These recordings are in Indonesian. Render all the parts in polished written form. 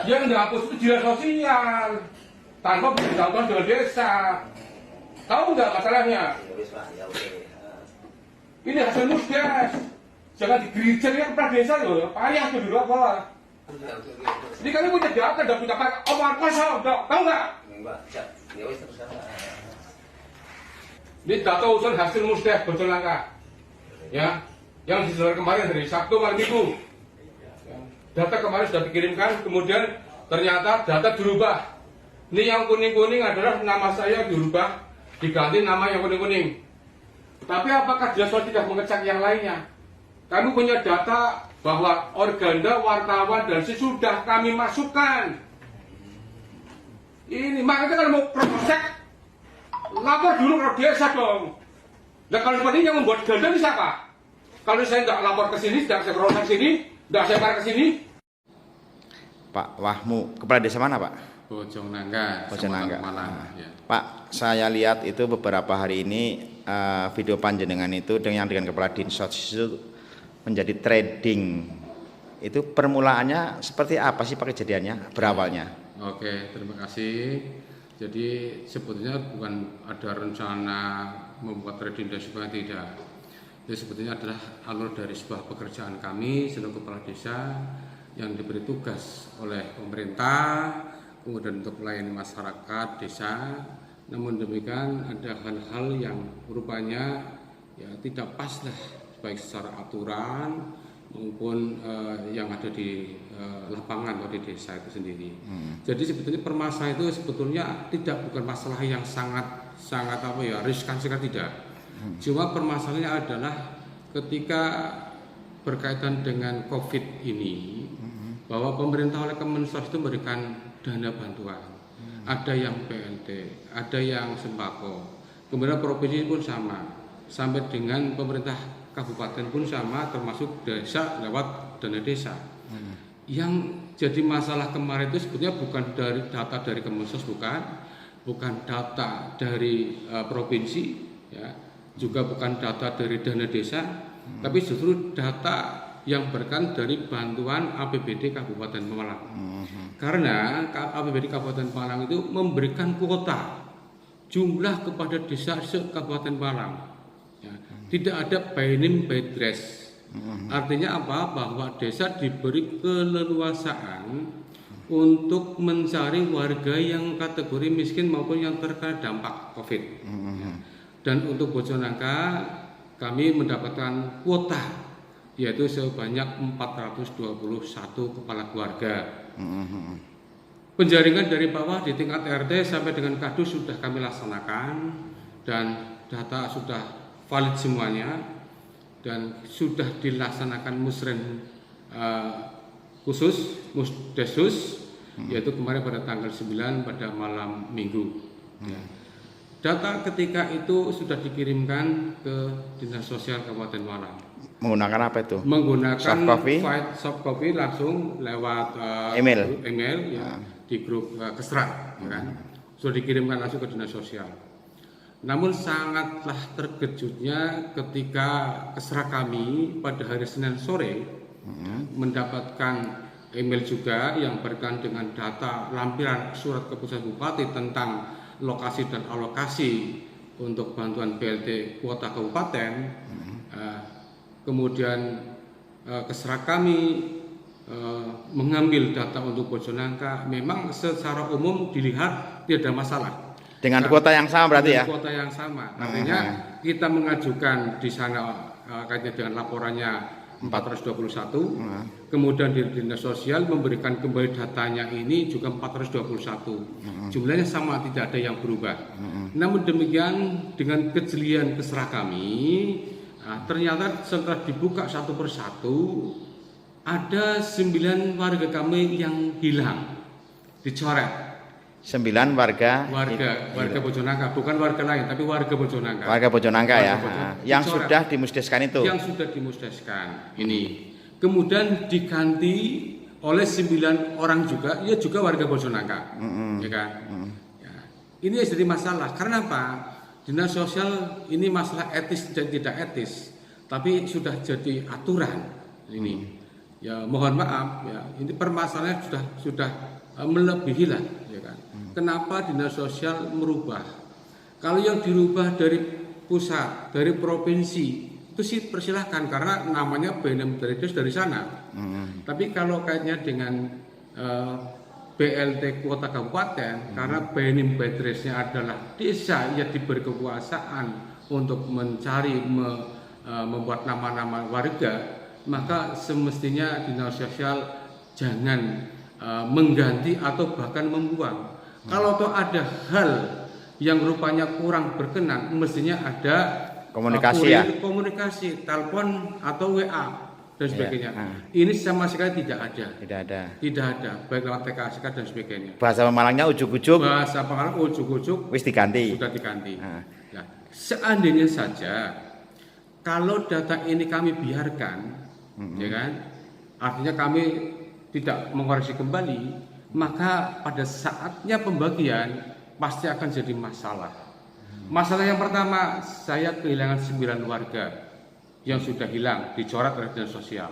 Yang dihapus itu dinas sosial tanpa berjangkauan dengan desa. Tahu nggak masalahnya? Ini hasil musdes. Jangan digerijel ya kepala desa loh. Payah tuh dulu apa? Ini kami punya data, udah punya omongan kosong, tahu nggak? Ini data usul hasil musdes Bojonangka, ya, yang diseluruh kemarin dari Sabtu malam Minggu. Data kemarin sudah dikirimkan, kemudian ternyata data dirubah. Ini yang kuning-kuning adalah nama saya dirubah, diganti nama yang kuning-kuning. Tapi apakah dinas sosial tidak mengecek yang lainnya? Kami punya data bahwa organda, wartawan, dan sesudah kami masukkan. Ini makanya kalau mau proses, lapor dulu ke desa dong. Nah kalau seperti ini yang membuat ganda ini siapa? Kalau saya tidak lapor ke sini, tidak saya proses sini, tidak saya marah ke sini. Pak Wahmu, kepala desa mana Pak? Bojonangka, Bojonangka. Malang. Ya. Pak, saya lihat itu beberapa hari ini video panjenengan itu dengan kepala dinsos itu menjadi trading. Itu permulaannya seperti apa sih Pak kejadiannya, berawalnya? Oke, terima kasih. Jadi sebetulnya bukan ada rencana membuat trading dan sebagainya, tidak. Itu sebetulnya adalah alur dari sebuah pekerjaan kami selaku kepala desa yang diberi tugas oleh pemerintah, kemudian untuk melayani masyarakat desa. Namun demikian ada hal-hal yang rupanya ya tidak pas lah, baik secara aturan maupun yang ada di lapangan atau di desa itu sendiri. Jadi sebetulnya permasalahan itu sebetulnya bukan masalah yang sangat apa ya riskan sekali, tidak. Cuma permasalahannya adalah ketika berkaitan dengan COVID ini, bahwa pemerintah oleh Kemensos itu memberikan dana bantuan. Ada yang BLT, ada yang sembako, kemudian provinsi pun sama, sampai dengan pemerintah kabupaten pun sama, termasuk desa lewat dana desa. Yang jadi masalah kemarin itu sebetulnya bukan dari data dari Kemensos, bukan data dari provinsi, ya, juga bukan data dari dana desa, tapi justru data yang berkan dari bantuan APBD Kabupaten Malang. Karena APBD Kabupaten Malang itu memberikan kuota jumlah kepada desa se-Kabupaten Malang. Ya, tidak ada by name by dress. Artinya apa? Bahwa desa diberi keleluasaan untuk mencari warga yang kategori miskin maupun yang terkena dampak COVID. Ya. Dan untuk Bojonangka kami mendapatkan kuota yaitu sebanyak 421 kepala keluarga. Penjaringan dari bawah di tingkat RT sampai dengan Kadus sudah kami laksanakan dan data sudah valid semuanya dan sudah dilaksanakan musren khusus musdesus yaitu kemarin pada tanggal 9 pada malam Minggu. Ya. Data ketika itu sudah dikirimkan ke Dinas Sosial Kabupaten Malang. Menggunakan apa itu? Menggunakan soft copy langsung lewat email ya, di grup Kesra, kan? Sudah dikirimkan langsung ke Dinas Sosial. Namun sangatlah terkejutnya ketika Kesra kami pada hari Senin sore mendapatkan email juga yang berkaitan dengan data lampiran surat keputusan Bupati tentang lokasi dan alokasi untuk bantuan BLT kuota kabupaten. Kemudian Kesra kami mengambil data untuk Bojonangka, memang secara umum dilihat tidak ada masalah. Dengan kuota yang sama berarti ya? Kuota yang sama, artinya kita mengajukan di sana kaitannya dengan laporannya 421, kemudian di Dinas Sosial memberikan kembali datanya ini juga 421, jumlahnya sama, tidak ada yang berubah. Namun demikian dengan kejelian Kesra kami, ternyata setelah dibuka satu persatu ada 9 warga kami yang hilang, dicoret. 9 warga Bojonangka, bukan warga lain tapi warga Bojonangka. Warga Bojonangka ya. Yang sudah dimusdeskan itu. Yang sudah dimusdeskan ini. Kemudian diganti oleh 9 orang juga, ia juga warga Bojonangka. Ya kan? Ya. Ini jadi masalah. Karena apa? Dinas Sosial ini masalah etis dan tidak etis, tapi sudah jadi aturan ini. ya mohon maaf ya, ini permasalahan sudah melebihi lah, ya kan. Kenapa dinas sosial merubah? Kalau yang dirubah dari pusat, dari provinsi, itu sih persilahkan karena namanya BNM dari sana. Tapi kalau kaitannya dengan BLT kuota kabupaten, karena BNM Bedresnya adalah desa yang diberi kekuasaan untuk mencari membuat nama-nama warga, maka semestinya dinas sosial jangan mengganti atau bahkan membuang. Kalau toh ada hal yang rupanya kurang berkenan, mestinya ada komunikasi, telepon atau WA dan sebagainya. Ini sama sekali tidak ada. Tidak ada, baik lewat TKSK dan sebagainya. Bahasa Pemalangnya ujuk-ujuk. Bahasa Pemalang ujuk-ujuk wis diganti. Sudah diganti. Nah, seandainya saja kalau data ini kami biarkan, ya kan, artinya kami tidak mengoreksi kembali, maka pada saatnya pembagian pasti akan jadi masalah. Masalah yang pertama, saya kehilangan 9 warga yang sudah hilang, dicoret oleh dinas sosial.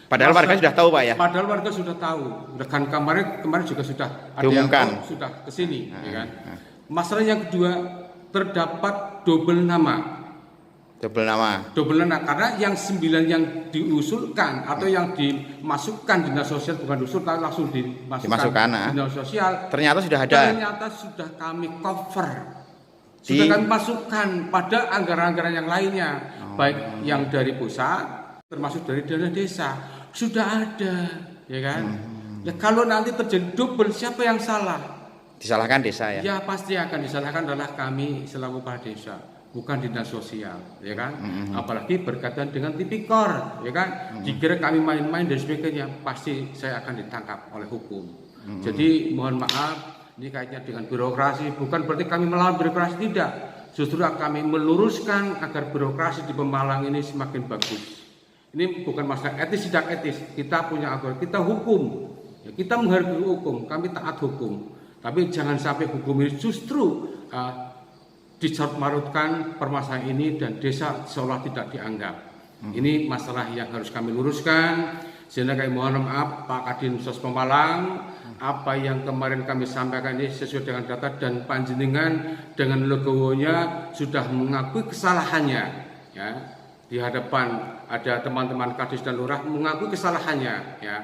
Padahal warga sudah tahu, Pak ya. Padahal warga sudah tahu. Rekan kemarin juga sudah ada diumumkan, yang sudah ke sini, ya kan. Masalah yang kedua, terdapat double nama. Karena yang 9 yang diusulkan atau yang dimasukkan dinas sosial, bukan diusul tapi langsung dimasukkan dinas sosial, ternyata sudah ada. Ternyata sudah kami cover, sudah kami masukkan pada anggaran-anggaran yang lainnya, baik yang dari pusat termasuk dari dana desa sudah ada, ya kan. Ya, kalau nanti terjadi double, siapa yang salah? Disalahkan desa ya? Ya pasti akan disalahkan adalah kami selaku kepala desa, bukan dinas sosial, ya kan. Apalagi berkaitan dengan tipikor, ya kan. Dikira kami main-main dan sebagainya, pasti saya akan ditangkap oleh hukum. Jadi mohon maaf, ini kaitannya dengan birokrasi, bukan berarti kami melawan birokrasi, tidak. Justru kami meluruskan agar birokrasi di Pemalang ini semakin bagus. Ini bukan masalah etis tidak etis, kita punya aturan, kita hukum, ya, kita menghargai hukum, kami taat hukum. Tapi jangan sampai hukum ini justru dicarut-marutkan permasalahan ini dan desa seolah tidak dianggap. Ini masalah yang harus kami luruskan. Sehingga kami mohon maaf Pak Kadin Sos Pemalang, apa yang kemarin kami sampaikan ini sesuai dengan data dan panjenengan dengan legowonya sudah mengakui kesalahannya, ya. Di hadapan ada teman-teman Kadis dan Lurah mengakui kesalahannya, ya.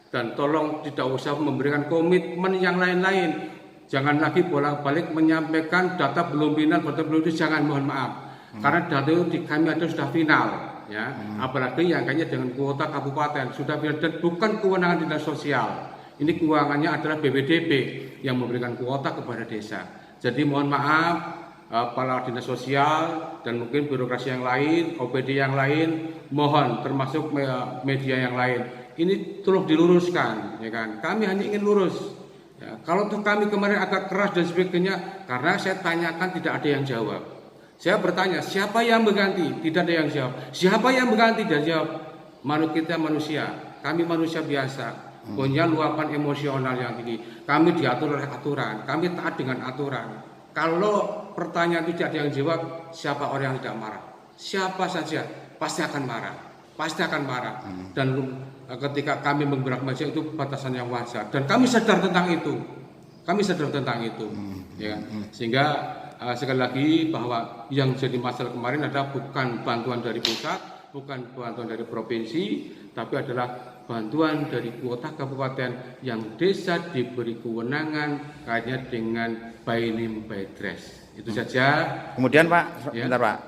Dan tolong tidak usah memberikan komitmen yang lain-lain. Jangan lagi bolak-balik menyampaikan data belum final, data belum itu, jangan, mohon maaf. Karena data itu di kami ada sudah final, ya. Apalagi yang kayaknya dengan kuota kabupaten sudah final dan bukan kewenangan dinas sosial. Ini kewenangannya adalah BPDB yang memberikan kuota kepada desa. Jadi mohon maaf para dinas sosial dan mungkin birokrasi yang lain, OPD yang lain, mohon termasuk media yang lain. Ini tolong diluruskan, ya kan. Kami hanya ingin lurus. Ya, kalau tuh kami kemarin agak keras dan sebagainya, karena saya tanyakan tidak ada yang jawab. Saya bertanya, siapa yang mengganti? Tidak ada yang jawab. Siapa yang mengganti? Dan jawab, kita manusia, kami manusia biasa, punya luapan emosional yang tinggi. Kami diatur oleh aturan, kami taat dengan aturan. Kalau pertanyaan itu tidak ada yang jawab, siapa orang yang tidak marah? Siapa saja pasti akan marah. Dan ketika kami menggerak maju itu batasan yang wajar dan kami sadar tentang itu. Ya. Sehingga sekali lagi bahwa yang jadi masalah kemarin adalah bukan bantuan dari pusat, bukan bantuan dari provinsi, tapi adalah bantuan dari kuota kabupaten yang desa diberi kewenangan kaitannya dengan BNM Bedres. Itu saja. Kemudian Pak, bentar Pak.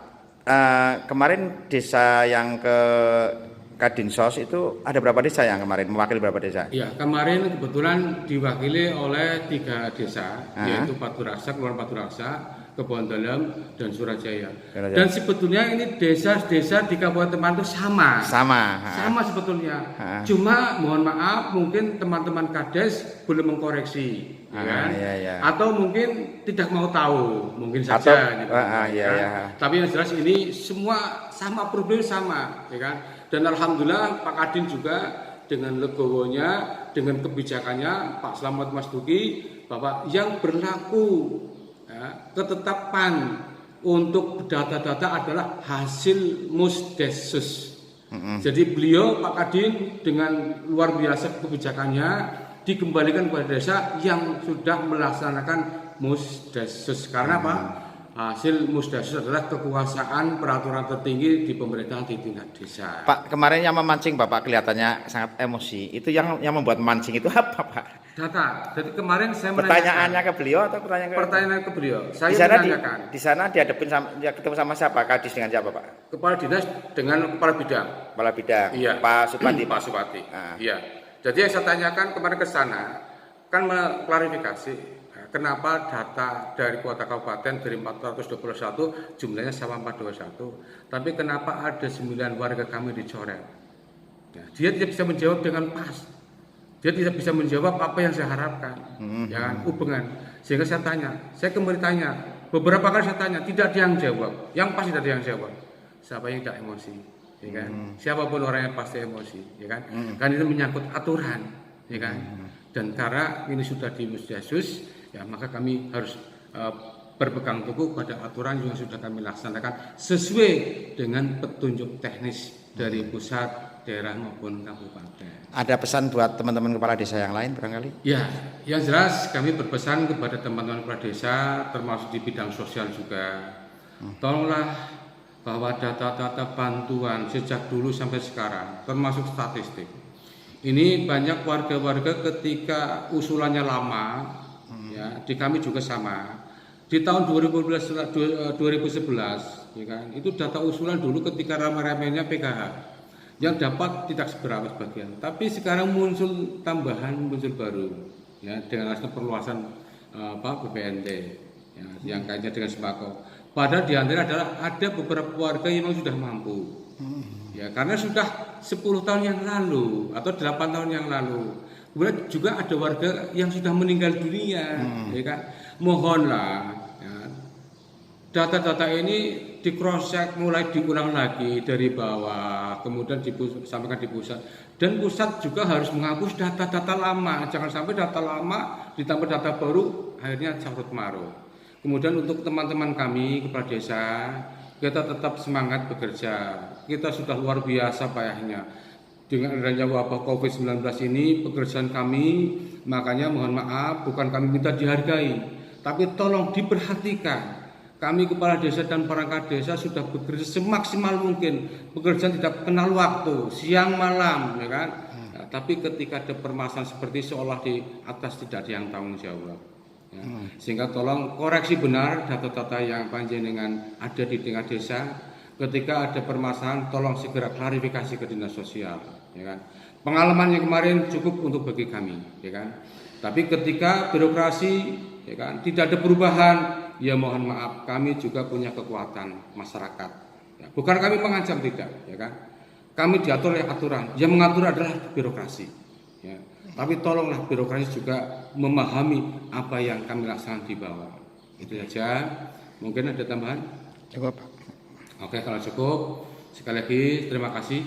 Kemarin desa yang ke Kadinsos itu ada berapa desa yang kemarin mewakili berapa desa? Ya, kemarin kebetulan diwakili oleh 3 desa, yaitu Paturaksa, Kelurahan Paturaksa, Kebon Dalam, dan Surajaya. Dan sebetulnya ini desa-desa di Kabupaten Teman itu sama sebetulnya. Cuma mohon maaf, mungkin teman-teman Kades belum mengkoreksi, ya kan? Atau mungkin tidak mau tahu, mungkin saja. Tapi yang jelas ini semua sama, problem sama, ya kan? Dan alhamdulillah Pak Kadin juga dengan legowonya, dengan kebijakannya Pak Slamet Mas Duki, bahwa yang berlaku ketetapan untuk data-data adalah hasil Musdesus. Jadi beliau Pak Kadin dengan luar biasa kebijakannya dikembalikan kepada desa yang sudah melaksanakan Musdesus. Karena apa? Hasil Musdesus adalah kekuasaan peraturan tertinggi di pemerintahan di tingkat desa. Pak, kemarin yang memancing Bapak kelihatannya sangat emosi. Itu yang membuat mancing itu apa, Pak? Data. Jadi kemarin saya Pertanyaannya ke beliau atau pertanyaan ke beliau. Saya menanyakan. Di sana ketemu sama siapa? Kadis dengan siapa, Pak? Kepala dinas dengan kepala bidang. Kepala bidang. Iya. Pak Supati. Pak Supati. Iya. Jadi yang saya tanyakan kemarin ke sana kan mengklarifikasi kenapa data dari kuota kabupaten dari 421 jumlahnya sama 421, tapi kenapa ada 9 warga kami dicoret? Ya, dia tidak bisa menjawab dengan pas. Dia tidak bisa menjawab apa yang saya harapkan, ya kan, hubungan. Sehingga saya tanya, saya kembali tanya, beberapa kali saya tanya, tidak ada yang jawab. Yang pasti tidak ada yang jawab. Siapa yang tidak emosi, ya kan? Siapapun orangnya pasti emosi, ya kan? Kan itu menyangkut aturan, ya kan? Dan karena ini sudah di Musdesus, ya maka kami harus berpegang teguh pada aturan yang sudah kami laksanakan sesuai dengan petunjuk teknis dari pusat, daerah maupun kabupaten. Ada pesan buat teman-teman kepala desa yang lain barangkali? Ya, yang jelas kami berpesan kepada teman-teman kepala desa termasuk di bidang sosial juga. Tolonglah bahwa data-data bantuan sejak dulu sampai sekarang termasuk statistik. Ini banyak warga-warga ketika usulannya lama, ya, di kami juga sama. Di tahun 2011, ya kan, itu data usulan dulu ketika ramai-ramainya PKH, yang dapat tidak seberapa sebagian. Tapi sekarang muncul tambahan, muncul baru, ya, dengan hasil perluasan BPNT, ya, yang kaitannya dengan sembako. Padahal di antara adalah ada beberapa warga yang sudah mampu. Ya, karena sudah 10 tahun yang lalu atau 8 tahun yang lalu. Kemudian juga ada warga yang sudah meninggal dunia, ya kan? Mohonlah, ya, data-data ini di cross check, mulai diulang lagi dari bawah, kemudian disampaikan di pusat. Dan pusat juga harus menghapus data-data lama, jangan sampai data lama ditambah data baru, akhirnya carut marut. Kemudian untuk teman-teman kami kepala desa, kita tetap semangat bekerja. Kita sudah luar biasa payahnya. Dengan adanya wabah COVID-19 ini, pekerjaan kami, makanya mohon maaf, bukan kami minta dihargai, tapi tolong diperhatikan. Kami kepala desa dan perangkat desa sudah bekerja semaksimal mungkin. Pekerjaan tidak kenal waktu, siang malam, ya kan? Nah, tapi ketika ada permasalahan seperti seolah di atas tidak ada yang tanggung jawab. Ya. Sehingga tolong koreksi benar data-data yang panjenengan ada di tingkat desa. Ketika ada permasalahan, tolong segera klarifikasi ke dinas sosial, ya kan? Pengalaman yang kemarin cukup untuk bagi kami, ya kan? Tapi ketika birokrasi, ya kan, tidak ada perubahan, ya mohon maaf, kami juga punya kekuatan masyarakat. Ya, bukan kami mengancam, tidak, ya kan? Kami diatur oleh aturan, yang mengatur adalah birokrasi. Ya. Tapi tolonglah birokrasi juga memahami apa yang kami laksanakan di bawah. Itu saja. Mungkin ada tambahan? Cukup, Pak. Oke, kalau cukup, sekali lagi terima kasih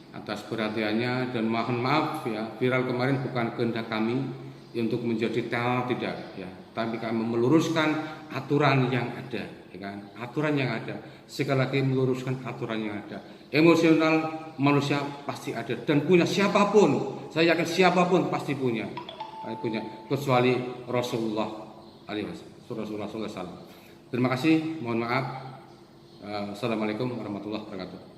atas perhatiannya dan mohon maaf ya, viral kemarin bukan kehendak kami untuk menjadi teror, tidak ya, tapi kami meluruskan aturan yang ada, ya kan? Aturan yang ada. Sekali lagi meluruskan aturan yang ada. Emosional manusia pasti ada dan punya siapapun, saya yakin siapapun pasti punya, kecuali Rasulullah SAW. Terima kasih, mohon maaf. Assalamualaikum warahmatullahi wabarakatuh.